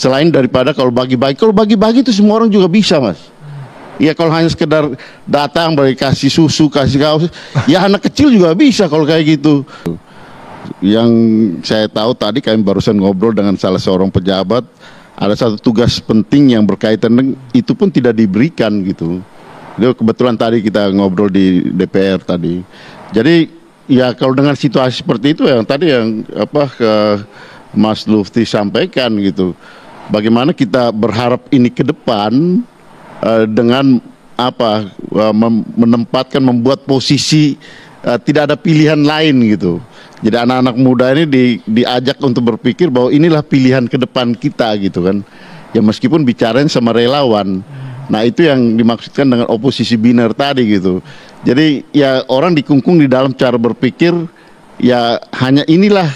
Selain daripada kalau bagi-bagi itu semua orang juga bisa, Mas. Ya kalau hanya sekedar datang bagi kasih susu, kasih kaos, ya anak kecil juga bisa kalau kayak gitu. Yang saya tahu tadi kami barusan ngobrol dengan salah seorang pejabat, ada satu tugas penting yang berkaitan dengan itu pun tidak diberikan gitu. Itu kebetulan tadi kita ngobrol di DPR tadi. Jadi ya kalau dengan situasi seperti itu yang tadi yang ke Mas Lutfi sampaikan gitu. Bagaimana kita berharap ini ke depan dengan menempatkan membuat posisi tidak ada pilihan lain gitu. Jadi anak-anak muda ini diajak untuk berpikir bahwa inilah pilihan ke depan kita gitu kan. Ya meskipun bicarain sama relawan. Nah itu yang dimaksudkan dengan oposisi biner tadi gitu. Jadi ya orang dikungkung di dalam cara berpikir ya hanya inilah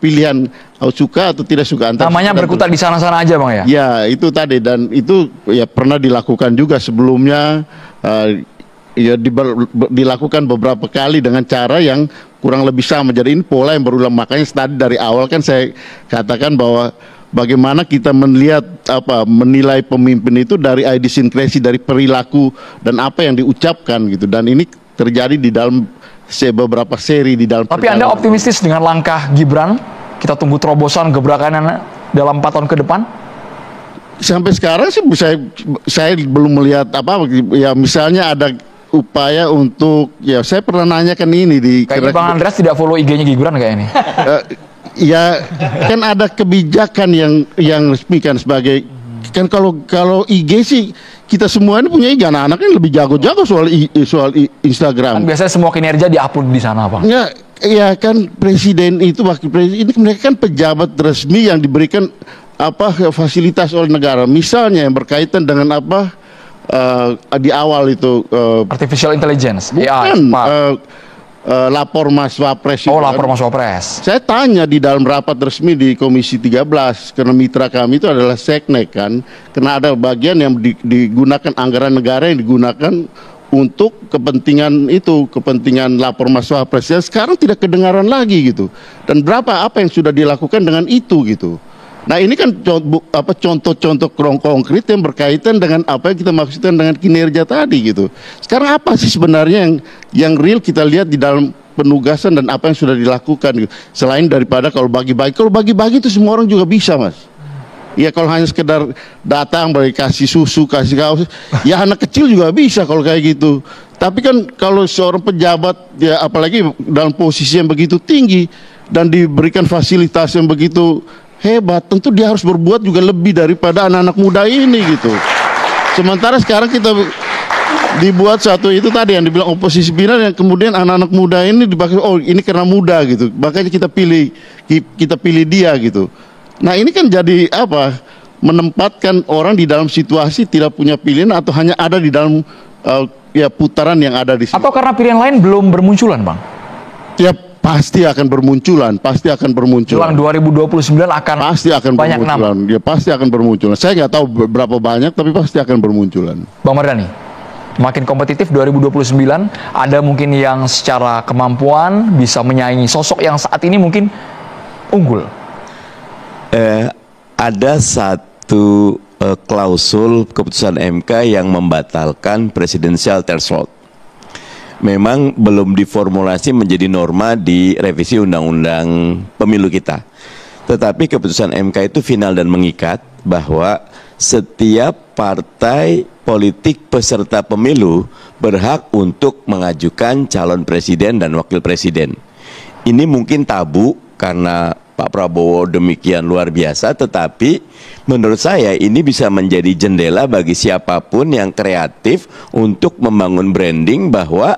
pilihan suka atau tidak suka. Namanya berkutat di sana-sana aja Bang ya? Ya itu tadi, dan itu ya pernah dilakukan juga sebelumnya, ya dilakukan beberapa kali dengan cara yang kurang lebih sama. Jadi ini pola yang berulang, makanya tadi dari awal kan saya katakan bahwa bagaimana kita menilai pemimpin itu dari idiosinkresis, dari perilaku dan apa yang diucapkan gitu. Dan ini terjadi di dalam beberapa seri di dalam. Tapi Anda optimistis dengan langkah Gibran? Kita tunggu terobosan gebrakan dalam 4 tahun ke depan? Sampai sekarang sih saya belum melihat ya misalnya ada upaya untuk, ya saya pernah nanyakan ini di kayaknya Bang Andreas tidak follow IG-nya Gibran kayak ini. Ya kan ada kebijakan yang resmi kan sebagai kan kalau IG sih kita semua ini punya IG, anak-anak kan lebih jago-jago soal Instagram. Kan biasanya semua kinerja diupload di sana, Bang. Ya kan presiden itu, wakil presiden ini mereka kan pejabat resmi yang diberikan fasilitas oleh negara. Misalnya yang berkaitan dengan di awal itu artificial intelligence. Bukan lapor Mas Wapres. Oh, lapor Mas Wapres. Saya tanya di dalam rapat resmi di Komisi 13, karena mitra kami itu adalah Seknek kan, karena ada bagian yang digunakan anggaran negara yang digunakan untuk kepentingan itu, kepentingan lapor Mas Wapres. Ya, sekarang tidak kedengaran lagi gitu. Dan apa yang sudah dilakukan dengan itu gitu. Nah ini kan contoh-contoh konkret yang berkaitan dengan apa yang kita maksudkan dengan kinerja tadi gitu. Sekarang apa sih sebenarnya yang real kita lihat di dalam penugasan dan apa yang sudah dilakukan gitu. Selain daripada kalau bagi-bagi itu semua orang juga bisa, Mas. Ya kalau hanya sekedar datang bagi kasih susu, kasih kaos, ya anak kecil juga bisa kalau kayak gitu. Tapi kan kalau seorang pejabat, ya apalagi dalam posisi yang begitu tinggi dan diberikan fasilitas yang begitu hebat, tentu dia harus berbuat juga lebih daripada anak-anak muda ini gitu. Sementara sekarang kita dibuat satu itu tadi yang dibilang oposisi biner, yang kemudian anak-anak muda ini dipakai, oh ini karena muda gitu, makanya kita pilih dia gitu. Nah ini kan jadi menempatkan orang di dalam situasi tidak punya pilihan atau hanya ada di dalam putaran yang ada di situ. Atau karena pilihan lain belum bermunculan, Bang? Ya pasti akan bermunculan, Jelang 2029 akan pasti akan banyak bermunculan. Ya pasti akan bermunculan. Saya nggak tahu berapa banyak, tapi pasti akan bermunculan. Bang Mardhani, makin kompetitif 2029, ada mungkin yang secara kemampuan bisa menyaingi sosok yang saat ini mungkin unggul. Ada satu klausul keputusan MK yang membatalkan presidensial threshold. Memang belum diformulasi menjadi norma di revisi undang-undang pemilu kita. Tetapi keputusan MK itu final dan mengikat bahwa setiap partai politik peserta pemilu berhak untuk mengajukan calon presiden dan wakil presiden. Ini mungkin tabu karena Pak Prabowo demikian luar biasa, tetapi menurut saya ini bisa menjadi jendela bagi siapapun yang kreatif untuk membangun branding bahwa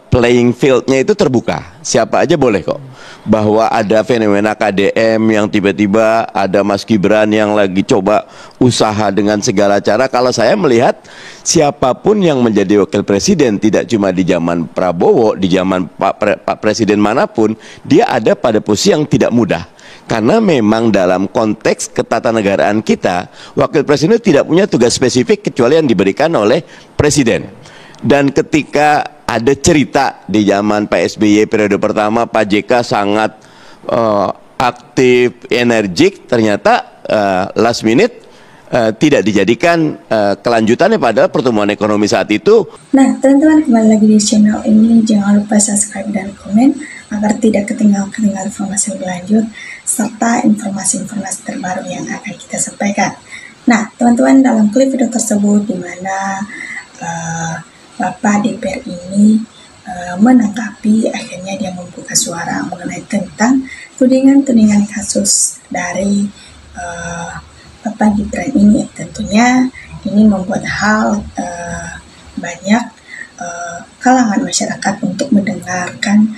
playing field-nya itu terbuka, siapa aja boleh kok. Bahwa ada fenomena KDM yang tiba-tiba ada Mas Gibran yang lagi coba usaha dengan segala cara. Kalau saya melihat siapapun yang menjadi wakil presiden, tidak cuma di zaman Prabowo, di zaman Pak Presiden manapun, dia ada pada posisi yang tidak mudah. Karena memang dalam konteks ketatanegaraan kita, wakil presiden tidak punya tugas spesifik kecuali yang diberikan oleh presiden. Dan ketika ada cerita di zaman Pak SBY periode pertama, Pak JK sangat aktif, energik, ternyata last minute tidak dijadikan kelanjutannya pada pertumbuhan ekonomi saat itu. Nah, teman-teman, kembali lagi di channel ini. Jangan lupa subscribe dan komen agar tidak ketinggalan informasi lebih lanjut serta informasi-informasi terbaru yang akan kita sampaikan. Nah, teman-teman, dalam klip video tersebut di mana Bapak DPR ini menanggapi, akhirnya dia membuka suara mengenai tentang tudingan-tudingan kasus dari Bapak Gibran ini. Tentunya ini membuat hal banyak kalangan masyarakat untuk mendengarkan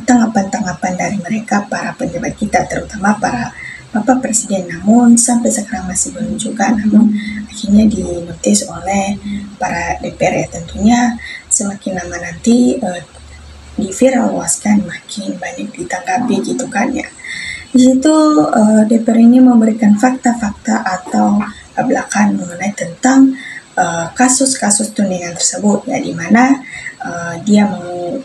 tanggapan-tanggapan dari mereka, para pejabat kita, terutama para Bapak Presiden. Namun sampai sekarang masih belum juga, namun akhirnya dinotis oleh para DPR ya. Tentunya semakin lama nanti diviral luaskan, makin banyak ditanggapi gitu kan ya. Di situ DPR ini memberikan fakta-fakta atau belakang mengenai tentang kasus-kasus tudingan tersebut ya, di mana dia mau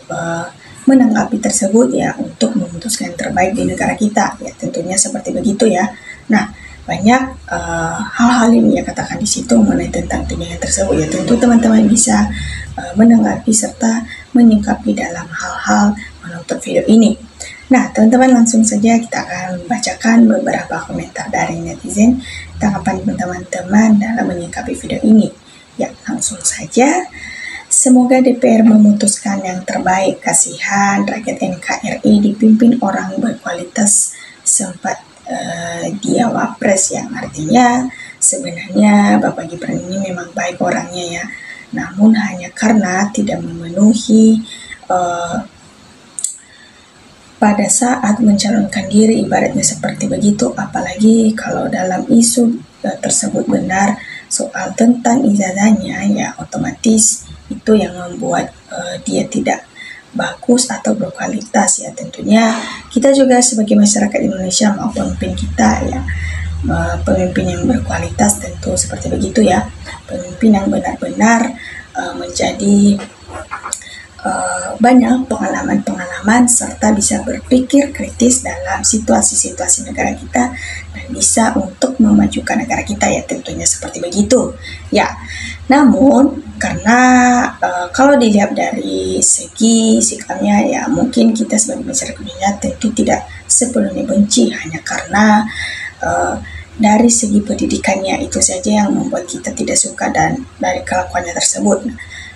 menanggapi tersebut ya untuk memutuskan yang terbaik di negara kita ya, tentunya seperti begitu ya. Nah, banyak hal-hal yang ia katakan di situ mengenai tentang tudingan tersebut ya. Tentu teman-teman bisa menanggapi serta menyikapi dalam hal-hal menonton video ini. Nah, teman-teman, langsung saja kita akan membacakan beberapa komentar dari netizen, tanggapan teman-teman dalam menyikapi video ini. Ya, langsung saja. Semoga DPR memutuskan yang terbaik. Kasihan rakyat NKRI dipimpin orang berkualitas, sempat dia wapres, yang artinya sebenarnya Bapak Gibran ini memang baik orangnya ya. Namun hanya karena tidak memenuhi pada saat mencalonkan diri, ibaratnya seperti begitu. Apalagi kalau dalam isu tersebut benar soal tentang ijazahnya ya, otomatis itu yang membuat dia tidak bagus atau berkualitas ya. Tentunya kita juga sebagai masyarakat Indonesia mau pemimpin kita ya, pemimpin yang berkualitas tentu seperti begitu ya, pemimpin yang benar-benar menjadi banyak pengalaman-pengalaman serta bisa berpikir kritis dalam situasi-situasi negara kita dan bisa untuk memajukan negara kita ya, tentunya seperti begitu ya. Namun karena kalau dilihat dari segi sikapnya ya, mungkin kita sebagai masyarakat Indonesia tentu tidak sepenuhnya benci hanya karena dari segi pendidikannya itu saja yang membuat kita tidak suka dan dari kelakuannya tersebut.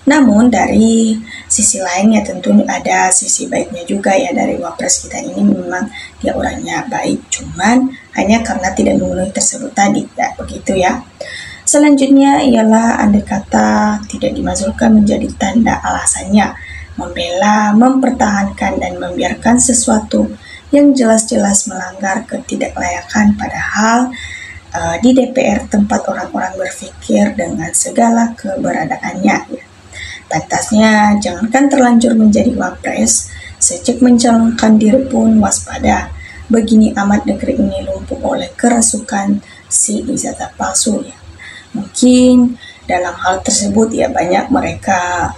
Namun dari sisi lainnya tentu ada sisi baiknya juga ya, dari wapres kita ini memang dia orangnya baik, cuman hanya karena tidak memenuhi tersebut tadi ya, begitu ya. Selanjutnya ialah andai kata tidak dimasukkan menjadi tanda alasannya membela, mempertahankan dan membiarkan sesuatu yang jelas-jelas melanggar ketidaklayakan, padahal di DPR tempat orang-orang berpikir dengan segala keberadaannya ya. Pantasnya jangankan terlanjur menjadi wapres, sejak mencalonkan diri pun waspada. Begini amat negeri ini lumpuh oleh kerasukan si ijazah palsu ya. Mungkin dalam hal tersebut ya banyak mereka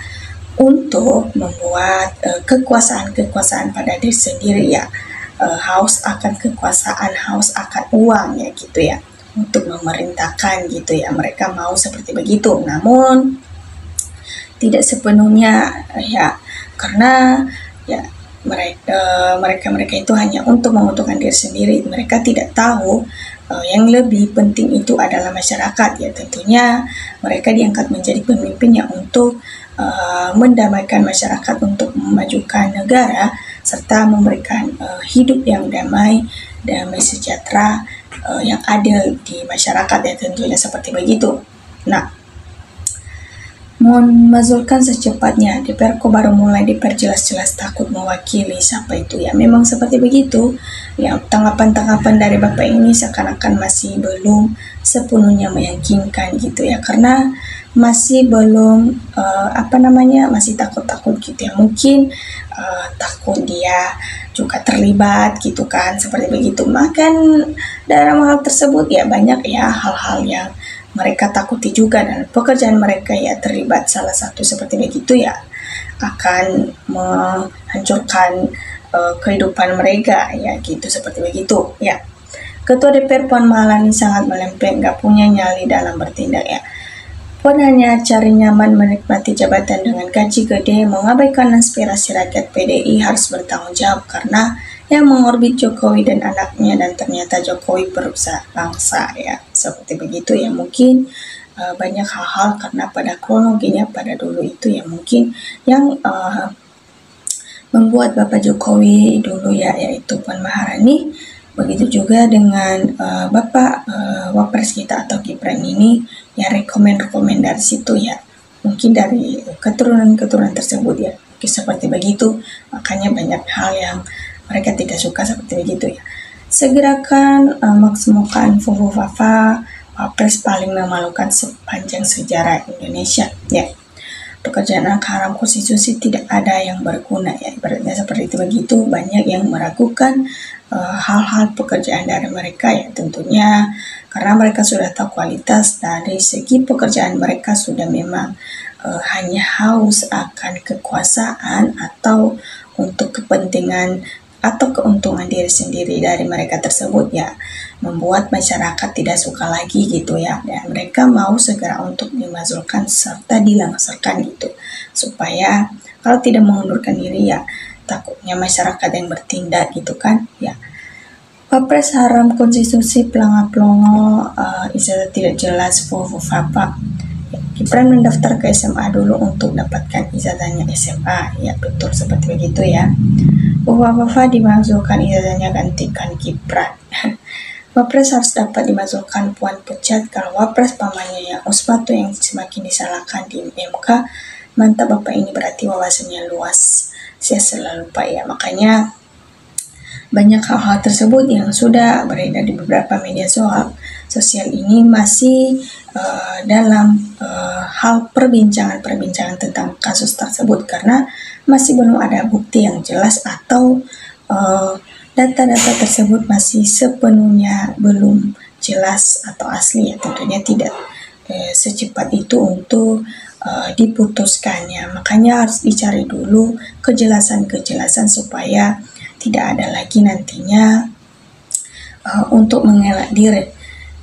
untuk membuat kekuasaan-kekuasaan pada diri sendiri ya, haus akan kekuasaan, haus akan uang ya gitu ya, untuk memerintahkan gitu ya, mereka mau seperti begitu. Namun tidak sepenuhnya ya, karena ya mereka itu hanya untuk menguntungkan diri sendiri. Mereka tidak tahu yang lebih penting itu adalah masyarakat ya. Tentunya mereka diangkat menjadi pemimpin yang untuk mendamaikan masyarakat, untuk memajukan negara serta memberikan hidup yang damai sejahtera yang adil di masyarakat ya, tentunya seperti begitu. Nah, memazulkan secepatnya, DPR kok baru mulai diperjelas-jelas takut mewakili siapa itu ya. Memang seperti begitu ya, tanggapan-tanggapan dari Bapak ini seakan-akan masih belum sepenuhnya meyakinkan gitu ya, karena masih belum masih takut-takut gitu ya. Mungkin takut dia juga terlibat gitu kan, seperti begitu. Maka dalam hal tersebut ya banyak ya hal-hal yang mereka takuti juga, dan pekerjaan mereka ya terlibat salah satu seperti begitu ya, akan menghancurkan kehidupan mereka ya gitu, seperti begitu ya. Ketua DPR Puan Maharani sangat melempeng, gak punya nyali dalam bertindak ya. Puan hanya cari nyaman menikmati jabatan dengan gaji gede, mengabaikan aspirasi rakyat. PDI harus bertanggung jawab karena yang mengorbit Jokowi dan anaknya, dan ternyata Jokowi perusak bangsa ya. Seperti begitu ya, mungkin banyak hal-hal karena pada kronologinya pada dulu itu ya mungkin yang membuat Bapak Jokowi dulu ya, yaitu Puan Maharani. Begitu juga dengan Bapak Wapres kita atau Gibran ini ya, rekomend dari situ ya, mungkin dari keturunan tersebut ya, mungkin seperti begitu, makanya banyak hal yang mereka tidak suka seperti begitu ya. Segerakan maksimalkan Fufufafa, Wapres paling memalukan sepanjang sejarah Indonesia ya. Pekerjaan haram konstitusi tidak ada yang berguna ya, ibaratnya seperti itu. Begitu banyak yang meragukan hal-hal pekerjaan dari mereka ya, tentunya karena mereka sudah tahu kualitas dari segi pekerjaan mereka, sudah memang hanya haus akan kekuasaan atau untuk kepentingan atau keuntungan diri sendiri dari mereka tersebut ya, membuat masyarakat tidak suka lagi gitu ya, dan mereka mau segera untuk dimazukan serta dilangsirkan gitu, supaya kalau tidak mengundurkan diri ya takutnya masyarakat yang bertindak gitu kan ya. Wapres haram konstitusi, pelangap-pelongo, ijazah tidak jelas, Fufufafa. Gibran mendaftar ke SMA dulu untuk dapatkan ijazahnya SMA ya, betul seperti begitu ya. Fufufafa dimasukkan ijazahnya, gantikan Gibran. Wapres harus dapat dimasukkan, Puan pecat kalau Wapres pamannya yang Usmatu yang semakin disalahkan di MK. Mantap Bapak ini, berarti wawasannya luas. Saya selalu lupa ya, makanya banyak hal-hal tersebut yang sudah beredar di beberapa media sosial ini masih dalam hal perbincangan tentang kasus tersebut, karena masih belum ada bukti yang jelas atau data-data tersebut masih sepenuhnya belum jelas atau asli ya, tentunya tidak secepat itu untuk diputuskannya. Makanya harus dicari dulu kejelasan supaya tidak ada lagi nantinya untuk mengelak diri.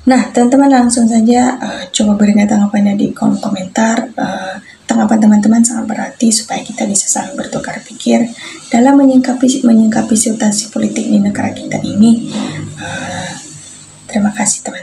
Nah, teman-teman langsung saja coba berikan tanggapannya di kolom komentar. Tanggapan teman-teman sangat berarti supaya kita bisa saling bertukar pikir dalam menyingkapi situasi politik di negara kita ini. Terima kasih teman-teman.